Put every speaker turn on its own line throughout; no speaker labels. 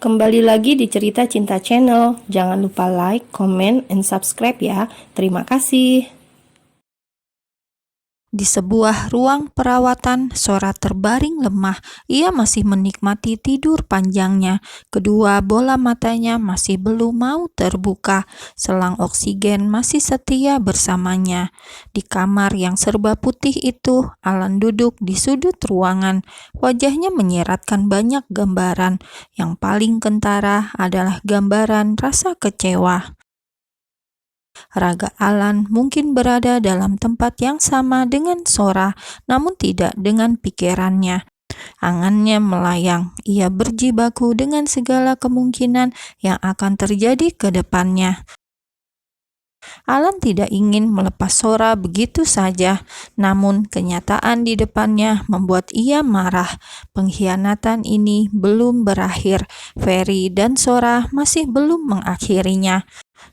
Kembali lagi di Cerita Cinta Channel. Jangan lupa like, comment, and subscribe ya. Terima kasih.
Di sebuah ruang perawatan, Sora terbaring lemah. Ia masih menikmati tidur panjangnya. Kedua bola matanya masih belum mau terbuka. Selang oksigen masih setia bersamanya. Di kamar yang serba putih itu, Alan duduk di sudut ruangan. Wajahnya menyeratkan banyak gambaran. Yang paling kentara adalah gambaran rasa kecewa. Raga Alan mungkin berada dalam tempat yang sama dengan Sora, namun tidak dengan pikirannya. Angannya melayang, ia berjibaku dengan segala kemungkinan yang akan terjadi ke depannya. Alan tidak ingin melepas Sora begitu saja, namun kenyataan di depannya membuat ia marah. Pengkhianatan ini belum berakhir, Ferry dan Sora masih belum mengakhirinya.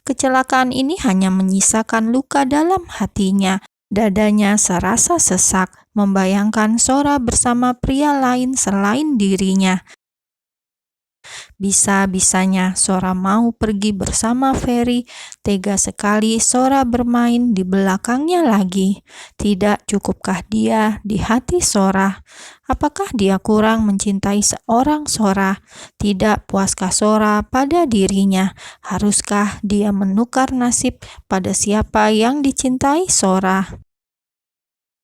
Kecelakaan ini hanya menyisakan luka dalam hatinya. Dadanya serasa sesak, membayangkan Sora bersama pria lain selain dirinya. Bisa-bisanya Sora mau pergi bersama Ferry. Tega sekali Sora bermain di belakangnya lagi. Tidak cukupkah dia di hati Sora? Apakah dia kurang mencintai seorang Sora? Tidak puaskah Sora pada dirinya? Haruskah dia menukar nasib pada siapa yang dicintai Sora?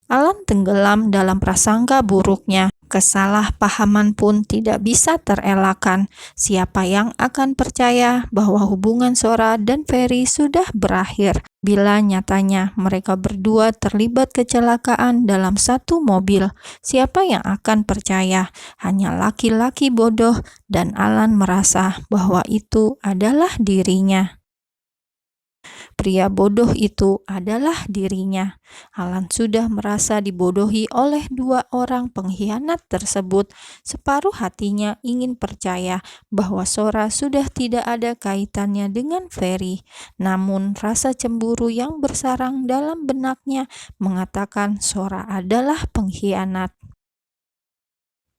Alan tenggelam dalam prasangka buruknya. Kesalahpahaman pun tidak bisa terelakkan. Siapa yang akan percaya bahwa hubungan Sora dan Ferry sudah berakhir bila nyatanya mereka berdua terlibat kecelakaan dalam satu mobil? Siapa yang akan percaya? Hanya laki-laki bodoh, dan Alan merasa bahwa itu adalah dirinya. Pria bodoh itu adalah dirinya. Alan sudah merasa dibodohi oleh dua orang pengkhianat tersebut. Separuh hatinya ingin percaya bahwa Sora sudah tidak ada kaitannya dengan Ferry. Namun rasa cemburu yang bersarang dalam benaknya mengatakan Sora adalah pengkhianat.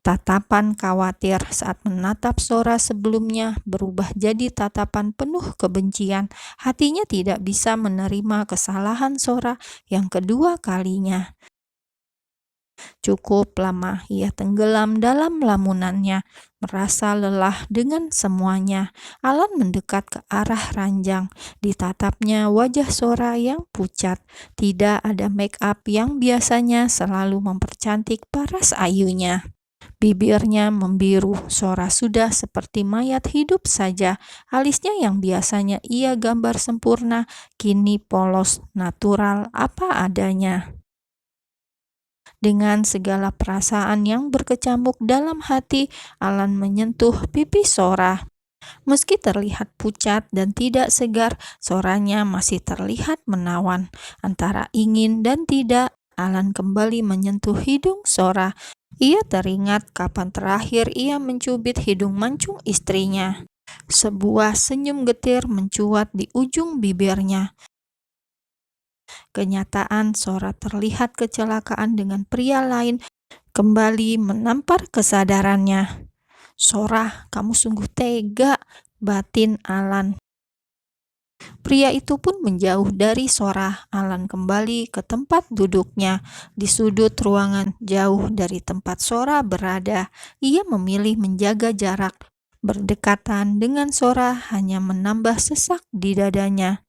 Tatapan khawatir saat menatap Sora sebelumnya berubah jadi tatapan penuh kebencian. Hatinya tidak bisa menerima kesalahan Sora yang kedua kalinya. Cukup lama ia tenggelam dalam lamunannya, merasa lelah dengan semuanya. Alan mendekat ke arah ranjang. Ditatapnya wajah Sora yang pucat. Tidak ada make up yang biasanya selalu mempercantik paras ayunya. Bibirnya membiru. Sora sudah seperti mayat hidup saja. Alisnya yang biasanya ia gambar sempurna, kini polos, natural, apa adanya. Dengan segala perasaan yang berkecamuk dalam hati, Alan menyentuh pipi Sora. Meski terlihat pucat dan tidak segar, Soranya masih terlihat menawan. Antara ingin dan tidak, Alan kembali menyentuh hidung Sora. Ia teringat kapan terakhir ia mencubit hidung mancung istrinya. Sebuah senyum getir mencuat di ujung bibirnya. Kenyataan Sora terlihat kecelakaan dengan pria lain kembali menampar kesadarannya. "Sora, kamu sungguh tega," batin Alan. Pria itu pun menjauh dari Sora. Alan kembali ke tempat duduknya di sudut ruangan jauh dari tempat Sora berada. Ia memilih menjaga jarak. Berdekatan dengan Sora hanya menambah sesak di dadanya.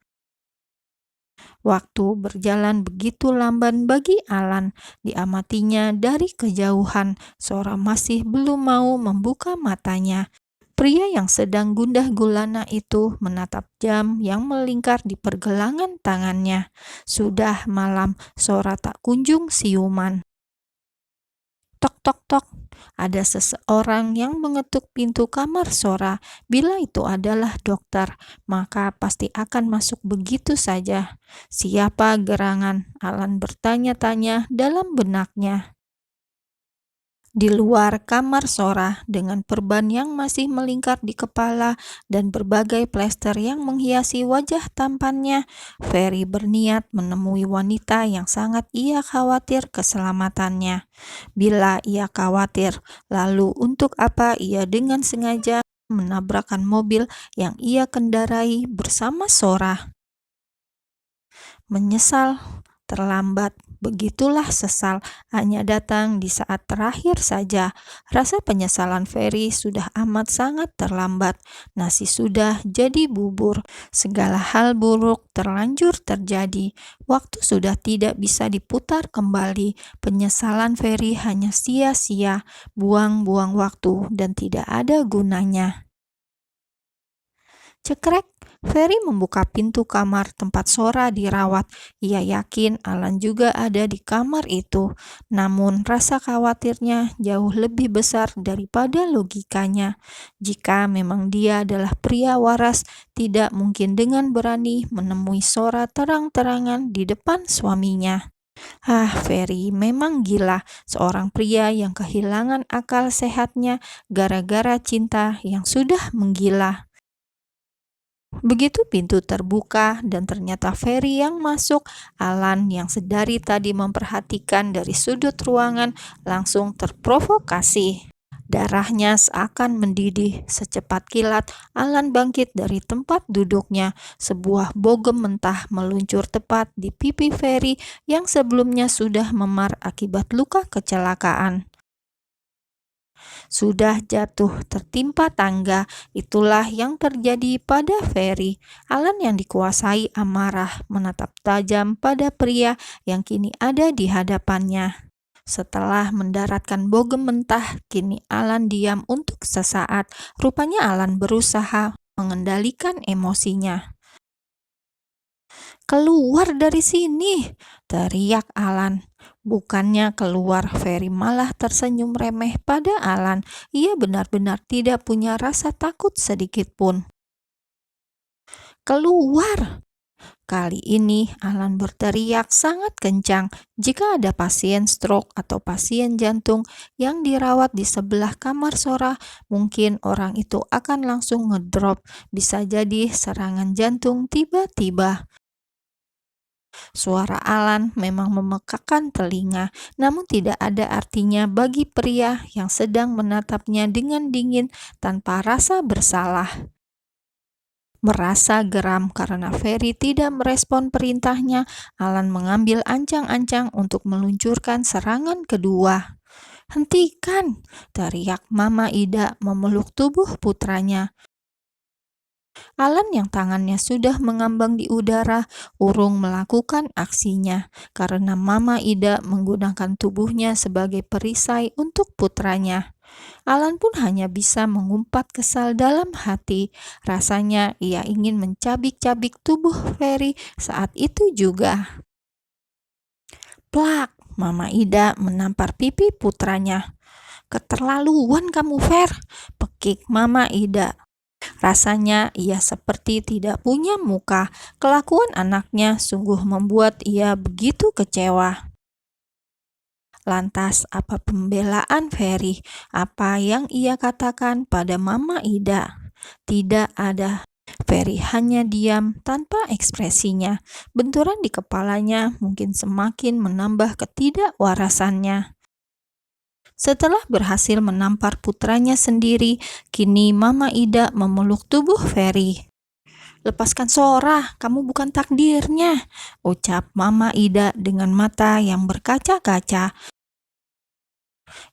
Waktu berjalan begitu lamban bagi Alan. Diamatinya dari kejauhan. Sora masih belum mau membuka matanya. Pria yang sedang gundah gulana itu menatap jam yang melingkar di pergelangan tangannya. Sudah malam, Sora tak kunjung siuman. Tok tok tok, ada seseorang yang mengetuk pintu kamar Sora. Bila itu adalah dokter, maka pasti akan masuk begitu saja. Siapa gerangan? Alan bertanya-tanya dalam benaknya. Di luar kamar Sora, dengan perban yang masih melingkar di kepala dan berbagai plester yang menghiasi wajah tampannya, Ferry berniat menemui wanita yang sangat ia khawatir keselamatannya. Bila ia khawatir, lalu untuk apa ia dengan sengaja menabrakkan mobil yang ia kendarai bersama Sora. Menyesal, terlambat, begitulah sesal, hanya datang di saat terakhir saja. Rasa penyesalan Ferry sudah amat sangat terlambat. Nasi sudah jadi bubur. Segala hal buruk terlanjur terjadi. Waktu sudah tidak bisa diputar kembali. Penyesalan Ferry hanya sia-sia, buang-buang waktu dan tidak ada gunanya. Cekrek, Ferry membuka pintu kamar tempat Sora dirawat. Ia yakin Alan juga ada di kamar itu. Namun rasa khawatirnya jauh lebih besar daripada logikanya. Jika memang dia adalah pria waras, tidak mungkin dengan berani menemui Sora terang-terangan di depan suaminya. Ferry memang gila, seorang pria yang kehilangan akal sehatnya gara-gara cinta yang sudah menggila. Begitu pintu terbuka dan ternyata Ferry yang masuk, Alan yang sedari tadi memperhatikan dari sudut ruangan langsung terprovokasi. Darahnya seakan mendidih. Secepat kilat, Alan bangkit dari tempat duduknya. Sebuah bogem mentah meluncur tepat di pipi Ferry yang sebelumnya sudah memar akibat luka kecelakaan. Sudah jatuh tertimpa tangga. Itulah yang terjadi pada Ferry. Alan yang dikuasai amarah menatap tajam pada pria yang kini ada di hadapannya. Setelah mendaratkan bogem mentah, kini Alan diam untuk sesaat. Rupanya Alan berusaha mengendalikan emosinya. "Keluar dari sini!" teriak Alan. Bukannya keluar, Ferry malah tersenyum remeh pada Alan. Ia benar-benar tidak punya rasa takut sedikit pun. "Keluar!" Kali ini Alan berteriak sangat kencang. Jika ada pasien stroke atau pasien jantung yang dirawat di sebelah kamar Sora, mungkin orang itu akan langsung ngedrop. Bisa jadi serangan jantung tiba-tiba. Suara Alan memang memekakkan telinga, namun tidak ada artinya bagi pria yang sedang menatapnya dengan dingin tanpa rasa bersalah. Merasa geram karena Ferry tidak merespon perintahnya, Alan mengambil ancang-ancang untuk meluncurkan serangan kedua. "Hentikan!" teriak Mama Ida memeluk tubuh putranya. Alan yang tangannya sudah mengambang di udara, urung melakukan aksinya karena Mama Ida menggunakan tubuhnya sebagai perisai untuk putranya. Alan pun hanya bisa mengumpat kesal dalam hati. Rasanya ia ingin mencabik-cabik tubuh Ferry saat itu juga. Plak! Mama Ida menampar pipi putranya. "Keterlaluan kamu, Fer!" pekik Mama Ida. Rasanya ia seperti tidak punya muka. Kelakuan anaknya sungguh membuat ia begitu kecewa. Lantas, apa pembelaan Ferry? Apa yang ia katakan pada Mama Ida? Tidak ada. Ferry hanya diam tanpa ekspresinya. Benturan di kepalanya mungkin semakin menambah ketidakwarasannya. Setelah berhasil menampar putranya sendiri, kini Mama Ida memeluk tubuh Ferry. "Lepaskan Sora, kamu bukan takdirnya," ucap Mama Ida dengan mata yang berkaca-kaca.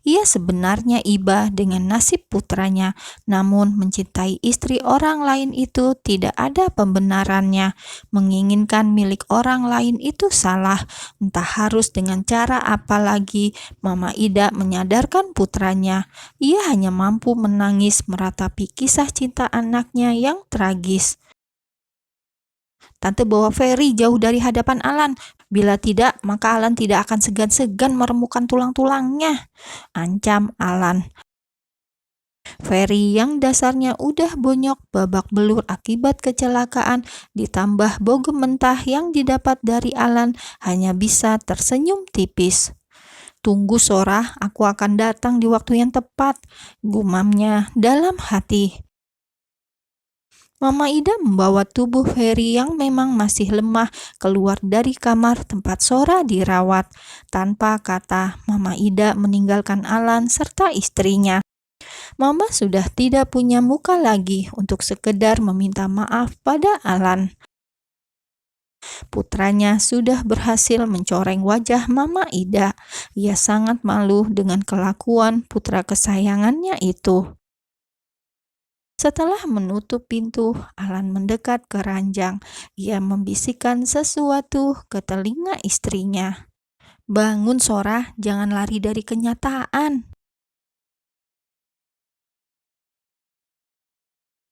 Ia sebenarnya iba dengan nasib putranya, namun mencintai istri orang lain itu tidak ada pembenarannya. Menginginkan milik orang lain itu salah, entah harus dengan cara apa lagi. Mama Ida menyadarkan putranya. Ia hanya mampu menangis meratapi kisah cinta anaknya yang tragis. "Tante bawa Ferry jauh dari hadapan Alan. Bila tidak, maka Alan tidak akan segan-segan meremukkan tulang-tulangnya," ancam Alan. Ferry yang dasarnya udah bonyok babak belur akibat kecelakaan, ditambah bogem mentah yang didapat dari Alan, hanya bisa tersenyum tipis. "Tunggu Sora, aku akan datang di waktu yang tepat," gumamnya dalam hati. Mama Ida membawa tubuh Ferry yang memang masih lemah keluar dari kamar tempat Sora dirawat. Tanpa kata, Mama Ida meninggalkan Alan serta istrinya. Mama sudah tidak punya muka lagi untuk sekedar meminta maaf pada Alan. Putranya sudah berhasil mencoreng wajah Mama Ida. Ia sangat malu dengan kelakuan putra kesayangannya itu. Setelah menutup pintu, Alan mendekat ke ranjang. Ia membisikkan sesuatu ke telinga istrinya. "Bangun, Sora, jangan lari dari kenyataan,"